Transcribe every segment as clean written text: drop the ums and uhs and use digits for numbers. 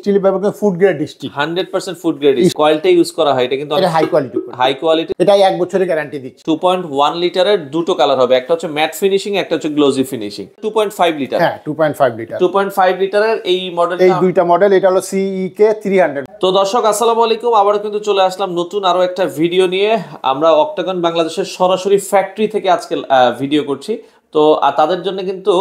Still ব্যবহার food grade steel 100% food grade কয়েলটা use করা হয়, এটা কিন্তু হাই কোয়ালিটি এটা 1 বছরের গ্যারান্টি দিচ্ছি। 2.1 লিটারের দুটো কালার হবে, একটা হচ্ছে ম্যাট ফিনিশিং, একটা হচ্ছে গ্লোজি ফিনিশিং। 2.5 লিটার, হ্যাঁ 2.5 লিটার 2.5 লিটারের এই মডেল, এই দুইটা মডেল। এটা হলো CEK 300। তো দর্শক আসসালামু আলাইকুম, আবারও কিন্তু চলে আসলাম নতুন আরো একটা ভিডিও নিয়ে। আমরা অক্টাগন বাংলাদেশের সরাসরি ফ্যাক্টরি থেকে আজকে ভিডিও করছি। তো তাদের জন্য কিন্তু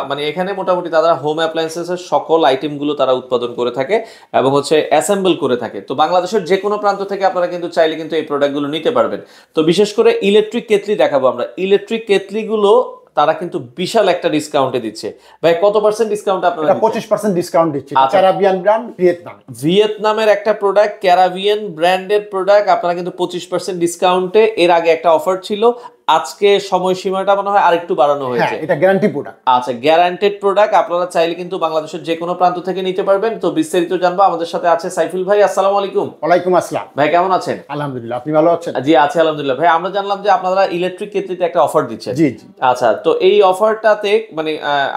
মানে এখানে মোটামুটি তারা হোম অ্যাপ্লায়েন্সেসের সকল আইটেমগুলো তারা উৎপাদন করে থাকে এবং হচ্ছে অ্যাসেম্বল করে থাকে। তো বাংলাদেশের যে কোনো প্রান্ত থেকে আপনারা কিন্তু চাইলে কিন্তু এই প্রোডাক্টগুলো নিতে পারবেন। তো বিশেষ করে ইলেকট্রিক কেটলি দেখাবো আমরা। ইলেকট্রিক কেটলিগুলো তারা কিন্তু বিশাল একটা ডিসকাউন্টে দিচ্ছে। ভাই কত পার্সেন্ট ডিসকাউন্ট আপনারা? 25% ডিসকাউন্ট দিচ্ছে। ক্যারাবিয়ান ব্র্যান্ড, ভিয়েতনামের একটা প্রোডাক্ট, ক্যারাবিয়ান ব্র্যান্ডের প্রোডাক্ট, আপনারা কিন্তু 25% ডিসকাউন্টে। এর আগে একটা অফার ছিল, আজকে সময়সীমাটা মনে হয় আরেকটু বাড়ানো হয়েছে। এটা গ্যারান্টি প্রোডাক্ট। আচ্ছা, গ্যারান্টেড প্রোডাক্ট, আপনারা চাইলে কিন্তু বাংলাদেশের যে কোনো প্রান্ত থেকে নিতে পারবেন। তো বিস্তারিত জানবো, আমাদের সাথে আছে সাইফুল ভাই। আসসালামু আলাইকুম। ওয়ালাইকুম আসসালাম। ভাই কেমন আছেন? আলহামদুলিল্লাহ, আপনি ভালো আছেন? জি আছি আলহামদুলিল্লাহ। ভাই আমরা জানলাম যে আপনারা ইলেকট্রিক কেটলিতে একটা অফার দিচ্ছেন। জি জি। আচ্ছা, তো এই অফারটাতে মানে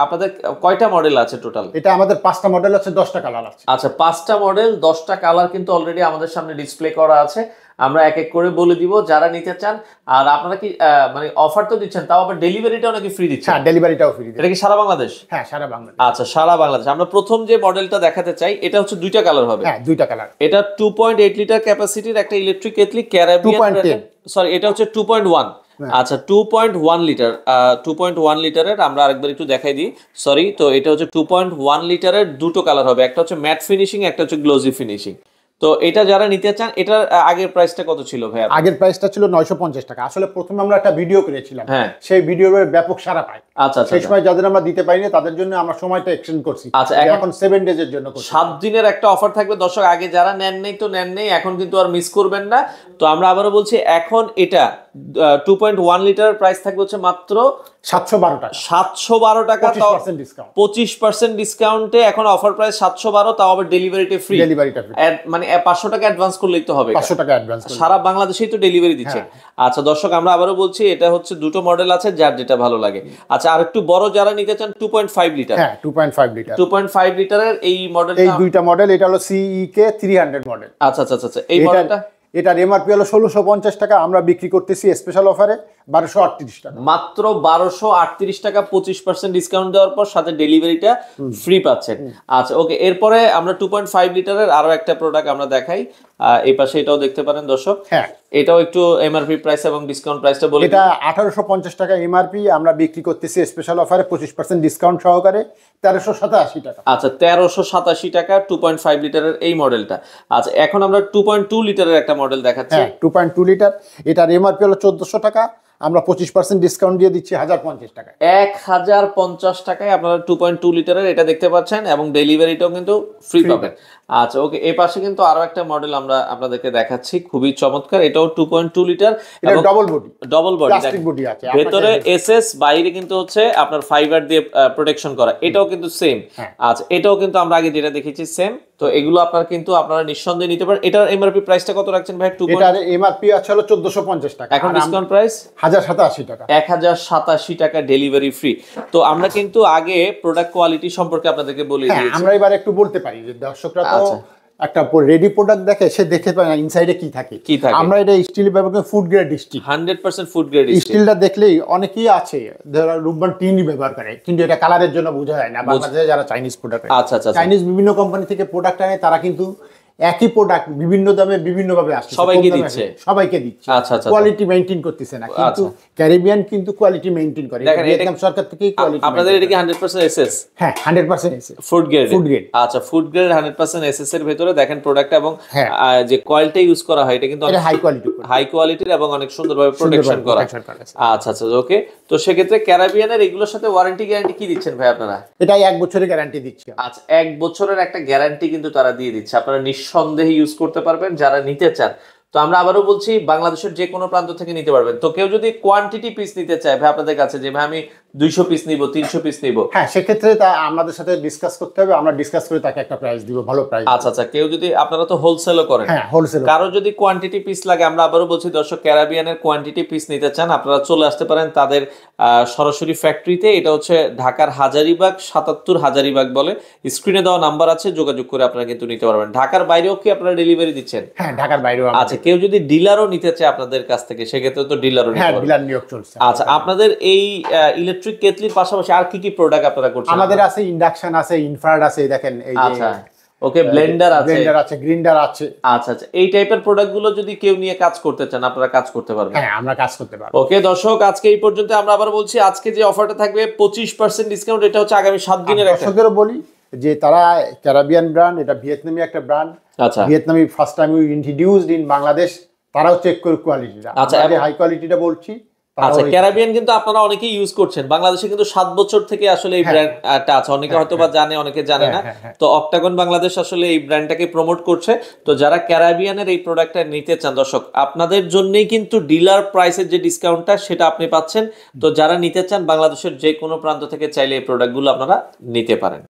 আপনাদের কয়টা মডেল আছে টোটাল? এটা আমাদের 5টা মডেল আছে, 10টা কালার আছে। আচ্ছা, 5টা মডেল 10টা কালার কিন্তু অলরেডি আমাদের সামনে ডিসপ্লে করা আছে। আমরা এক এক করে বলে দিব যারা নিতে চান। আর আপনারা কি মানে অফার তো দিচ্ছেন, তাও আবার ডেলিভারিটাও নাকি ফ্রি দিচ্ছেন? হ্যাঁ, ডেলিভারিটাও ফ্রি। এটা কি সারা বাংলাদেশ? হ্যাঁ, সারা বাংলাদেশ। আচ্ছা, সারা বাংলাদেশ। আমরা প্রথম যে মডেলটা দেখাতে চাই, এটা হচ্ছে দুইটা কালার হবে। হ্যাঁ, দুইটা কালার। এটা 2.8 লিটার ক্যাপাসিটির একটা ইলেকট্রিক কেটলি, ক্যারাবিয়ান, সরি এটা হচ্ছে 2.1। আচ্ছা, 2.1 লিটার, 2.1 লিটারের আমরা আরেকবার একটু দেখাই দিই, সরি। তো এটা হচ্ছে 2.1 লিটারের দুটো কালার হবে, একটা হচ্ছে ম্যাট ফিনিশিং, একটা হচ্ছে গ্লোজি ফিনিশিং। তো এটা যারা নিতে চান, এটার আগের প্রাইসটা কত ছিল ভাই? আগের প্রাইসটা ছিল 950 টাকা। আসলে প্রথমে আমরা একটা ভিডিও করেছিলাম, সেই ভিডিওর ব্যাপক সাড়া পায়। আচ্ছা, সেই সময় যাদের আমরা দিতে পারিনি তাদের জন্য আমরা সময়টা এক্সটেন্ড করছি। আচ্ছা, এখন 7 ডেজের জন্য 7 দিনের একটা অফার থাকবে দর্শক। আগে যারা নেন নেই তো নেন নেই, এখন কিন্তু আর মিস করবেন না। তো আমরা আবারও বলছি, এখন এটা 2.1 লিটারের প্রাইস থাকবে হচ্ছে মাত্র 712 টাকা। 712 টাকা, 25% ডিসকাউন্ট। 25% ডিসকাউন্টে এখন অফার প্রাইস 712, তাও আবার ডেলিভারিটা ফ্রি। ডেলিভারিটা ফ্রি, মানে 500 টাকা অ্যাডভান্স করলেই তো হবে। 500 টাকা অ্যাডভান্স, সারা বাংলাদেশেই তো ডেলিভারি দিচ্ছে। আচ্ছা দর্শক, আমরা আবারও বলছি, এটা হচ্ছে দুটো মডেল আছে, যার যেটা ভালো লাগে। আচ্ছা, আর একটু বড় যারা নিতে চান 2.5 লিটার। হ্যাঁ, 2.5 লিটার, 2.5 লিটারের এই মডেল, এই দুইটা মডেল। এটা হলো CEK 300 মডেল। আচ্ছা আচ্ছা আচ্ছা, এই মডেলটা, এটার এমআরপি হলো 1650 টাকা, আমরা বিক্রি করতেছি স্পেশাল অফারে 1238 টাকা। মাত্র 1238 টাকা, 25% ডিসকাউন্ট দেওয়ার পর সাথে ডেলিভারিটা ফ্রি পাচ্ছেন। আচ্ছা ওকে, এরপরে আমরা 2.5 লিটারের আরো একটা প্রোডাক্ট আমরা দেখাই। এই পাশে এটাও দেখতে পারেন দর্শক। হ্যাঁ, এটাও একটু এমআরপি প্রাইস এবং ডিসকাউন্ট প্রাইসটা বলি। এটা 1850 টাকা এমআরপি, আমরা বিক্রি করতেছি স্পেশাল অফারে 25% ডিসকাউন্ট সহকারে 1387 টাকা। আচ্ছা, 1387 টাকা 2.5 লিটারের এই মডেলটা। আচ্ছা, এখন আমরা 2.2 লিটারের একটা মডেল দেখাচ্ছি। 2.2 লিটার, এটার এমআরপি হলো 1400 টাকা, আমরা 25% ডিসকাউন্ট দিয়ে দিচ্ছি 1050 টাকা। 1050 টাকায় আপনারা 2.2 লিটারের এটা দেখতে পাচ্ছেন এবং ডেলিভারিটাও কিন্তু ফ্রি পাবেন। আচ্ছা ওকে, এই পাশে কিন্তু আরো একটা মডেল আমরা আপনাদেরকে দেখাচ্ছি, খুবই চমৎকার। এটাও 2.2 লিটার, এটা ডাবল বডি, প্লাস্টিক বডি আছে, ভেতরে এসএস, বাইরে কিন্তু হচ্ছে আপনার ফাইবার দিয়ে প্রোটেকশন করা। এটাও কিন্তু সেম। আচ্ছা, এটাও কিন্তু আমরা আগে যেটা দেখেছি সেম। তো এগুলো আপনারা কিন্তু নিঃসন্দেহে নিতে পারেন। এটার এমআরপি প্রাইসটা কত রাখছেন ভাই? এটার এমআরপি আছে হলো 1450 টাকা, এখন ডিসকাউন্ট প্রাইস 1087 টাকা। 1087 টাকা ডেলিভারি ফ্রি। তো আমরা কিন্তু আগে প্রোডাক্ট কোয়ালিটি সম্পর্কে আপনাদেরকে বলে দিয়েছি। আমরা এবার একটু বলতে পারি যে দর্শকরা তো একটা রেডি প্রোডাক্ট দেখে, সে দেখে পায় না ইনসাইডে কি থাকে। আমরা এটা স্টিল ব্যবহার food grade steel, 100% food grade স্টিলটা দেখলেই অনেকেই আছে যারা রূপবান টিনই ব্যবহার করে, কিন্তু এটা কালারের জন্য বোঝা যায় না। বাংলাদেশে যারা চাইনিজ প্রোডাক্ট, আচ্ছা আচ্ছা, চাইনিজ বিভিন্ন কোম্পানি থেকে প্রোডাক্ট আনে, তারা কিন্তু একই প্রোডাক্ট বিভিন্ন দামে বিভিন্ন ভাবে আসছে, সবাইকে দিচ্ছে। আচ্ছা আচ্ছা, কোয়ালিটি মেইনটেইন করতেছে না। কিন্তু ক্যারিবিয়ান কিন্তু কোয়ালিটি মেইনটেইন করে। ভিয়েতনাম সরকার থেকে কোয়ালিটি। আপনাদের এটা কি 100% এসএস? হ্যাঁ, 100% এসএস ফুড গ্রেড। আচ্ছা, ফুড গ্রেড 100% এসএস এর ভিতরে দেখেন প্রোডাক্ট এবং যে কয়েলটা ইউজ করা হয় এটা কিন্তু হাই কোয়ালিটির এবং অনেক সুন্দরভাবে প্রোটেকশন করা। আচ্ছা আচ্ছা ওকে, তো সেক্ষেত্রে ক্যারাবিয়ানের এগুলোর সাথে ওয়ারেন্টি গ্যারান্টি কি দিচ্ছেন ভাই আপনারা? এটা 1 বছরের গ্যারান্টি দিচ্ছি। আচ্ছা, 1 বছরের একটা গ্যারান্টি কিন্তু তারা দিয়ে দিচ্ছে, আপনারা নিঃসন্দেহে ইউজ করতে পারবেন যারা নিতে চান। তো আমরা আবারও বলছি, বাংলাদেশের যে কোনো প্রান্ত থেকে নিতে পারবেন। তো কেউ যদি কোয়ান্টিটি পিস নিতে চায় ভাই আপনাদের কাছে, যে ভাই আমি 200 পিস নিব, 300 পিস নিব, হ্যাঁ সেক্ষেত্রে আমাদের সাথে ডিসকাস করতে হবে, আমরা ডিসকাস করে তাকে একটা প্রাইস দিব, ভালো প্রাইস। আচ্ছা আচ্ছা, কেউ যদি, আপনারা তো হোলসেলও করেন, হ্যাঁ হোলসেল, কারো যদি কোয়ান্টিটি পিস লাগে, আমরা আবারও বলছি দর্শক, ক্যারাবিয়ানের কোয়ান্টিটি পিস নিতে চান আপনারা চলে আসতে পারেন তাদের সরাসরি ফ্যাক্টরিতে। এটা হচ্ছে ঢাকার হাজারীবাগ, 77 হাজারীবাগ বলে, স্ক্রিনে দেওয়া নাম্বার আছে, যোগাযোগ করে আপনারা কিন্তু নিতে পারবেন। ঢাকার বাইরেও কি আপনারা ডেলিভারি দিচ্ছেন? হ্যাঁ ঢাকার বাইরেও। আচ্ছা, কেউ যদি ডিলারও নিতে চায় আপনাদের কাছ থেকে, সেক্ষেত্রে তো ডিলারও নিতে পারবেন। ডিলার নিয়োগ চলছে। আচ্ছা, আপনাদের এই ইলেকট্রিক কেটলির পাশাপাশি আর কি কি প্রোডাক্ট আপনারা করছেন? আমাদের আছে ইন্ডাকশন আছে, ইনফ্রারেড আছে, দেখেন এই যে। আচ্ছা ওকে, ব্লেন্ডার আছে, গ্রিন্ডার আছে। আচ্ছা আচ্ছা, এই টাইপের প্রোডাক্টগুলো যদি কেউ নিয়ে কাজ করতে চান আপনারা কাজ করতে পারবেন। হ্যাঁ আমরা কাজ করতে পারবো। ওকে দর্শক, আজকে এই পর্যন্ত। আমরা আবার বলছি, আজকে যে অফারটা থাকবে 25% ডিসকাউন্ট, এটা হচ্ছে আগামী 7 দিনের একটা। দর্শকদেরও বলি যে তারা ক্যারাবিয়ান ব্র্যান্ড, এটা ভিয়েতনামি একটা ব্র্যান্ড। আচ্ছা, ভিয়েতনামি first time introduced in Bangladesh, তারাও চেক করে কোয়ালিটিটা। আচ্ছা, আমরা হাই কোয়ালিটিটা বলছি। আচ্ছা, ক্যারাবিয়ান কিন্তু আপনারা অনেকেই ইউজ করছেন বাংলাদেশে, কিন্তু 7 বছর থেকে আসলে এই ব্র্যান্ডটা আছে। অনেকে হয়তো বা জানে, অনেকে জানে না। তো অক্টাগন বাংলাদেশ আসলে এই ব্র্যান্ডটাকে প্রমোট করছে। তো যারা ক্যারাবিয়ানের এই প্রোডাক্টটা নিতে চান দর্শক, আপনাদের জন্যই কিন্তু ডিলার প্রাইসের যে ডিসকাউন্টটা সেটা আপনি পাচ্ছেন। তো যারা নিতে চান বাংলাদেশের যে কোনো প্রান্ত থেকে চাইলে এই প্রোডাক্টগুলো আপনারা নিতে পারেন।